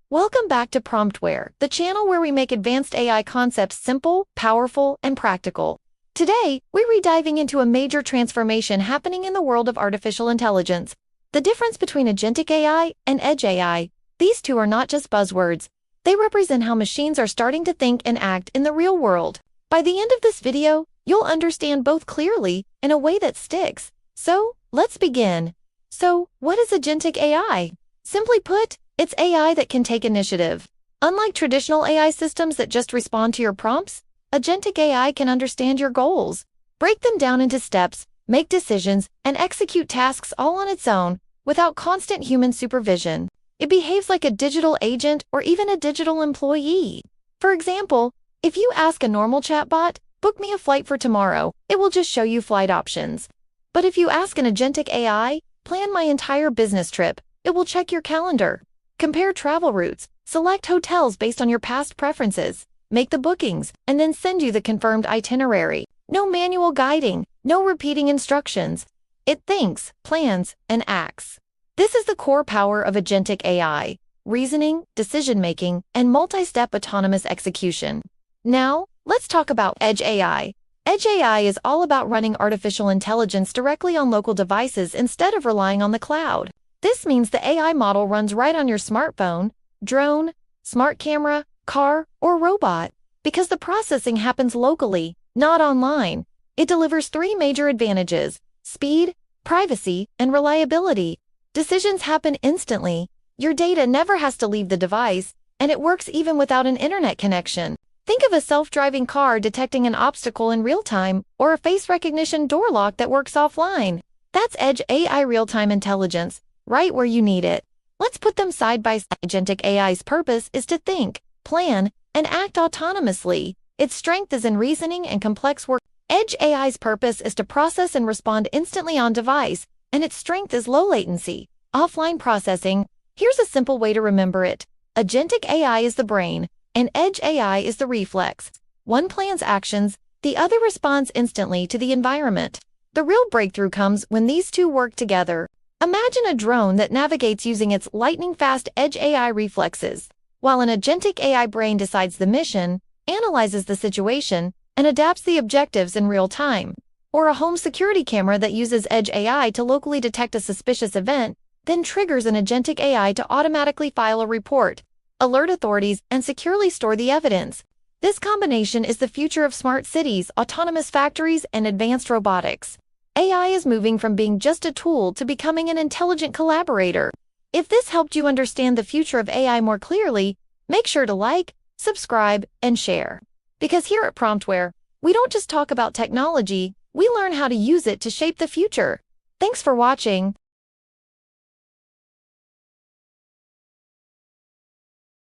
Welcome back to PromptWare, the channel where we make advanced AI concepts simple, powerful, and practical. Today, we're diving into a major transformation happening in the world of artificial intelligence. The difference between Agentic AI and Edge AI. These two are not just buzzwords. They represent how machines are starting to think and act in the real world. By the end of this video, you'll understand both clearly in a way that sticks. So, let's begin. So, what is Agentic AI? Simply put, it's AI that can take initiative. Unlike traditional AI systems that just respond to your prompts, Agentic AI can understand your goals, break them down into steps, make decisions, and execute tasks all on its own, without constant human supervision. It behaves like a digital agent or even a digital employee. For example, if you ask a normal chatbot, "Book me a flight for tomorrow," it will just show you flight options. But if you ask an Agentic AI, "Plan my entire business trip," it will check your calendar, compare travel routes, select hotels based on your past preferences, make the bookings, and then send you the confirmed itinerary. No manual guiding, no repeating instructions. It thinks, plans, and acts. This is the core power of Agentic AI: reasoning, decision-making, and multi-step autonomous execution. Now, let's talk about Edge AI. Edge AI is all about running artificial intelligence directly on local devices instead of relying on the cloud. This means the AI model runs right on your smartphone, drone, smart camera, car, or robot. Because the processing happens locally, not online, it delivers three major advantages: speed, privacy, and reliability. Decisions happen instantly, your data never has to leave the device, and it works even without an internet connection. Think of a self-driving car detecting an obstacle in real time, or a face recognition door lock that works offline. That's Edge AI real-time intelligence, right where you need it. Let's put them side by side. Agentic AI's purpose is to think, plan, and act autonomously. Its strength is in reasoning and complex work. Edge AI's purpose is to process and respond instantly on device, and its strength is low latency, offline processing. Here's a simple way to remember it. Agentic AI is the brain, and Edge AI is the reflex. One plans actions, the other responds instantly to the environment. The real breakthrough comes when these two work together. Imagine a drone that navigates using its lightning-fast Edge AI reflexes, while an Agentic AI brain decides the mission, analyzes the situation, and adapts the objectives in real time. Or a home security camera that uses Edge AI to locally detect a suspicious event, then triggers an Agentic AI to automatically file a report, alert authorities, and securely store the evidence. This combination is the future of smart cities, autonomous factories, and advanced robotics. AI is moving from being just a tool to becoming an intelligent collaborator. If this helped you understand the future of AI more clearly, make sure to like, subscribe, and share. Because here at PromptWare, we don't just talk about technology, we learn how to use it to shape the future. Thanks for watching.